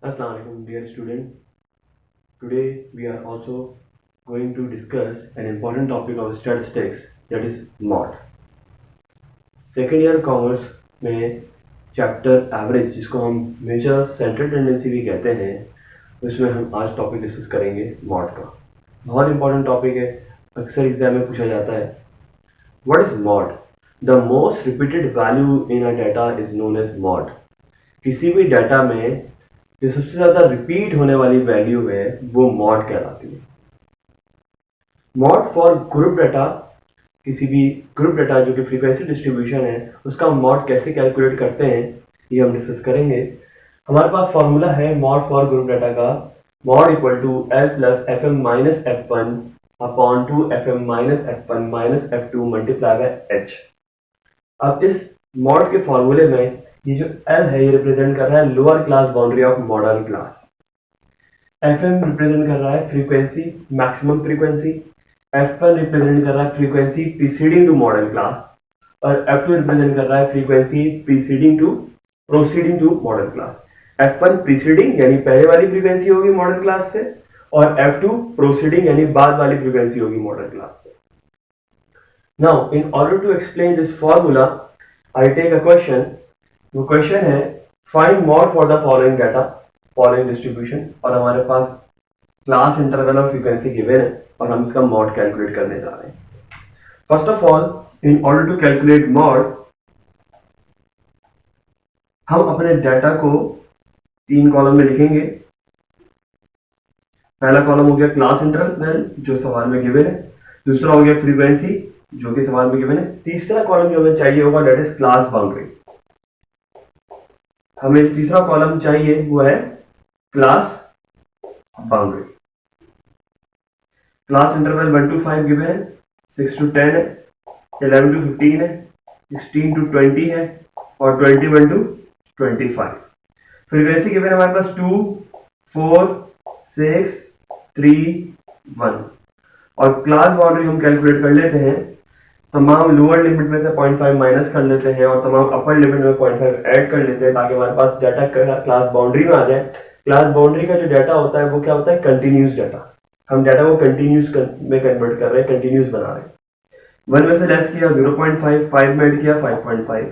Assalamu alaikum dear student. Today we are also going to discuss an important topic of statistics, that is mod. Second year commerce में chapter average, जिसको हम major central tendency भी कहते हैं, उसमें हम आज टॉपिक डिस्कस करेंगे मॉड का। बहुत इंपॉर्टेंट टॉपिक है, अक्सर एग्जाम में पूछा जाता है। What is mode? The most repeated value in a data is known as mode. किसी भी डाटा में जो सबसे ज़्यादा रिपीट होने वाली वैल्यू है वो मॉड कहलाती है। मॉड फॉर ग्रुप डाटा, किसी भी ग्रुप डाटा जो कि फ्रीक्वेंसी डिस्ट्रीब्यूशन है, उसका मॉड कैसे कैलकुलेट करते हैं ये हम डिस्कस करेंगे। हमारे पास फॉर्मूला है मॉड फॉर ग्रुप डाटा का, mode equal to L plus F M minus F one upon two F M minus F one minus F two multiply by H. अब इस मॉड के फॉर्मूले में ये जो L है ये रिप्रेजेंट कर रहा है lower class boundary of modal class, FM represent कर रहा है frequency, maximum frequency, F1 represent कर रहा है frequency preceding to modal class, और F2 रिप्रेजेंट कर रहा है frequency proceeding to modal class. F1 preceding यानी पहले वाली फ्रीक्वेंसी होगी मॉडल क्लास से, और F2 प्रोसीडिंग यानी बाद वाली फ्रीक्वेंसी होगी मॉडल क्लास से। Now in order to explain this formula I take a question. वो क्वेश्चन है find mode for the following data, following distribution, और हमारे पास class interval of frequency given है और हम इसका मॉड कैलकुलेट करने जा रहे हैं। First of all, in order to calculate mode, हम अपने डाटा को 3 कॉलम में लिखेंगे। पहला कॉलम हो गया क्लास इंटरवल जो सवाल में गिवन है, दूसरा हो गया फ्रीक्वेंसी जो कि सवाल में गिवन है, तीसरा कॉलम जो हमें चाहिए होगा दैट इज क्लास बाउंड्री। हमें तीसरा कॉलम चाहिए वो है class boundary. Class interval 1 to 5 given है, 6 to 10 है, 11 to 15 है, 16 to 20 है और 21 to 25। फ्रीक्वेंसी गिवन है हमारे पास 2, 4, 6, 3, 1। और क्लास बाउंड्री हम कैलकुलेट कर लेते हैं। तमाम लोअर लिमिट में से 0.5 माइनस कर लेते हैं और तमाम अपर लिमिट में 0.5 ऐड कर लेते हैं ताकि हमारे पास डाटा क्लास बाउंड्री में आ जाए। क्लास बाउंड्री का जो डाटा होता है वो क्या होता है? Continuous data. हम डाटा को कंटिन्यूस में कन्वर्ट कर रहे हैं, कंटिन्यूस बना रहे हैं। 1 में से लेस किया 0.5, 5 में ऐड किया 5.5,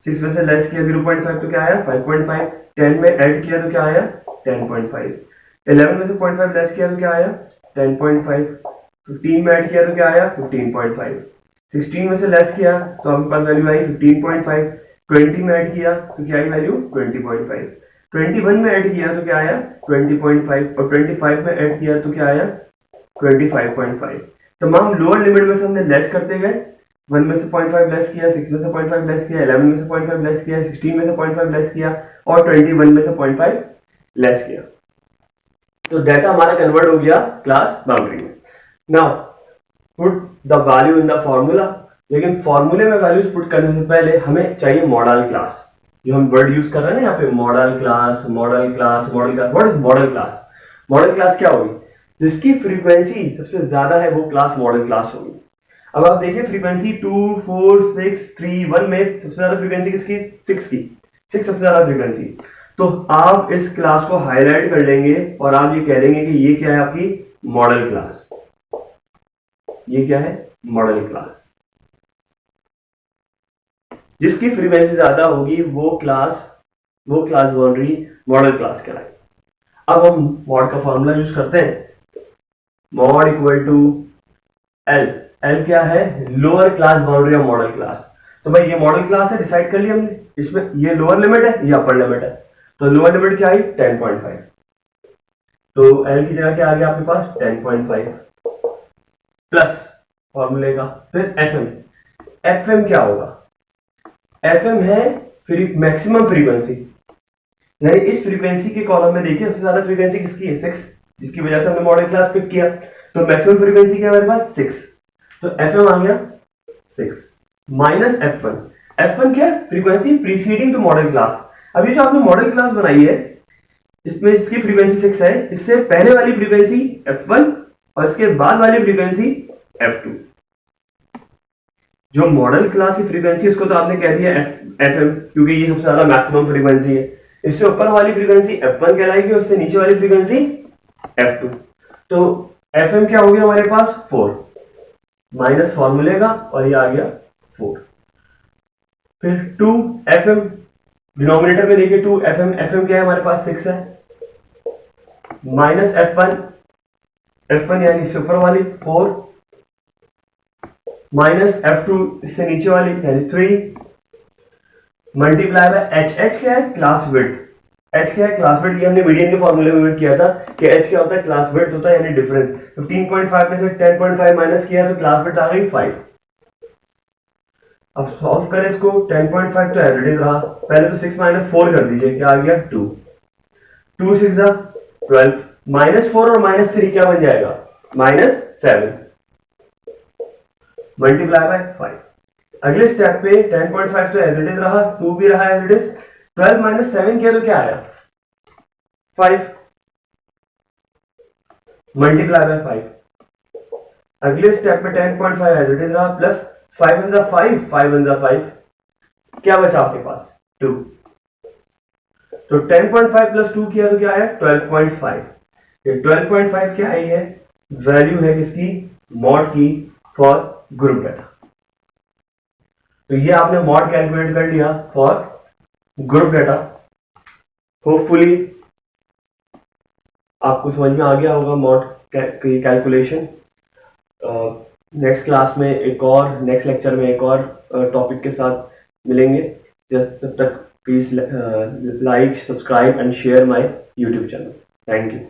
6 में से लेस किया 0.5 तो क्या आया 5.5, 10 में ऐड किया तो क्या आया 10.5, 11 में से 0.5 लेस किया तो क्या आया 10.5, 15 में ऐड किया तो क्या आया 15.5, 16 में से लेस किया तो आपके पास वैल्यू आई 15.5, 20 में ऐड किया तो क्या आई वैल्यू 20.5, 21 में ऐड किया तो क्या आया 20.5 और 25 में ऐड किया तो क्या आया 25.5। तमाम लोअर लिमिट में से हमने लेस करते गए। 1 में से 0.5 लेस किया, 6 में से 0.5 लेस किया, 11 में से 0.5 लेस किया, 16 में से 0.5 लेस किया और 21 में से 0.5 लेस किया। तो डाटा हमारा कन्वर्ट हो गया क्लास बाउंड्री में। Now put the value in the formula. लेकिन फॉर्मूले में वैल्यूज पुट करने से पहले हमें चाहिए मॉडल क्लास। जो हम वर्ड यूज कर रहे हैं ना यहाँ पे, model class, model class, model class. What is model class? Model class क्या होगी? जिसकी फ्रीक्वेंसी सबसे ज्यादा है वो क्लास मॉडल क्लास होगी। अब आप देखिए फ्रीक्वेंसी 2, 4, 6, 3, 1 में सबसे ज्यादा फ्रीक्वेंसी किसकी? 6 की। 6 सबसे ज्यादा फ्रीक्वेंसी। तो आप इस क्लास को हाईलाइट कर लेंगे और आप ये कह देंगे कि ये क्या है आपकी मॉडल क्लास। ये क्या है? Model class. जिसकी फ्रीक्वेंसी ज्यादा होगी वो क्लास बाउंड्री मॉडल क्लास कहलाएगी। अब हम मॉड का फॉर्मूला यूज करते हैं। Mode equal to L. L क्या है? Lower class boundary of modal class. तो भाई ये मॉडल क्लास है, डिसाइड कर लिया हमने। इसमें ये लोअर लिमिट है, ये अपर लिमिट है। तो लोअर लिमिट क्या आई 10.5, तो एल की जगह क्या आ गया आपके पास 10.5 प्लस फॉर्मूले का। फिर एफएम। एफएम क्या होगा? एफएम है मैक्सिमम फ्रीक्वेंसी, यानी इस फ्रीक्वेंसी के कॉलम में देखिए सबसे ज्यादा फ्रीक्वेंसी किसकी है 6, जिसकी वजह से हमने मॉडल क्लास पिक किया। तो मैक्सिमम फ्रीक्वेंसी क्या है हमारे पास 6, तो एफएम आ गया 6 माइनस एफ1। एफ1 क्या है? Frequency preceding to modal class. अभी जो आपने मॉडल क्लास बनाई है इसमें इसकी फ्रीक्वेंसी 6 है, इससे पहले वाली फ्रीक्वेंसी f1 और इसके बाद वाली फ्रीक्वेंसी f2। जो मॉडल क्लास की फ्रीक्वेंसी उसको तो आपने कह दिया एफएम, क्योंकि ये सबसे ज्यादा मैक्सिमम फ्रीक्वेंसी है। इससे ऊपर वाली फ्रीक्वेंसी f1 कहलाएगी, उससे नीचे वाली फ्रीक्वेंसी f2। तो fm क्या हो गया हमारे पास 4 माइनस फॉर्मूले का, और ये आ गया 4। फिर 2 fm डिनोमिनेटर में देखिए 2 fm, fm क्या है हमारे पास 6 है, माइनस f1 यानी इससे ऊपर वाली 4 माइनस f2 इससे नीचे वाली यानी 3 मल्टीप्लाई बाय h क्या है क्लास विड्थ, h क्या है क्लास विड्थ, ये हमने मीडियन के फॉर्मूले में किया था कि h क्या होता है क्लास विड्थ होता है यानी डिफरेंस। 15.5 में से 10.5 माइनस किया तो क्लास विड्थ आ गई 5। अब सॉल्व करें इसको, 10.5 तो एज इट इज रहा, पहले तो 6 माइनस 4 कर दीजिए, क्या आ गया 2, 2 6 12 माइनस 4 और माइनस 3 क्या बन जाएगा माइनस 7 मल्टीप्लाई बाय 5। अगले स्टेप पे 10.5 तो एज इट इज रहा, 2 भी रहा एज इट इज, 12 माइनस 7 किया तो क्या आया 5 मल्टीप्लाई बाय 5। अगले स्टेप पे 10.5 एज इट इज रहा, plus 5 in the 5, 5 in the 5, क्या बचा आपके पास 2। तो 10.5 प्लस 2 किया तो क्या आया 12.5। ये 12.5 क्या आई है, वैल्यू है किसकी, मॉड की फॉर ग्रुप डाटा। तो ये आपने मॉड कैलकुलेट कर लिया फॉर ग्रुप डाटा। होपफुली आपको समझ में आ गया होगा मॉड की कैलकुलेशन। नेक्स्ट क्लास में एक और, नेक्स्ट लेक्चर में एक और टॉपिक के साथ मिलेंगे। तब तक please like, subscribe and share my YouTube channel. Thank you.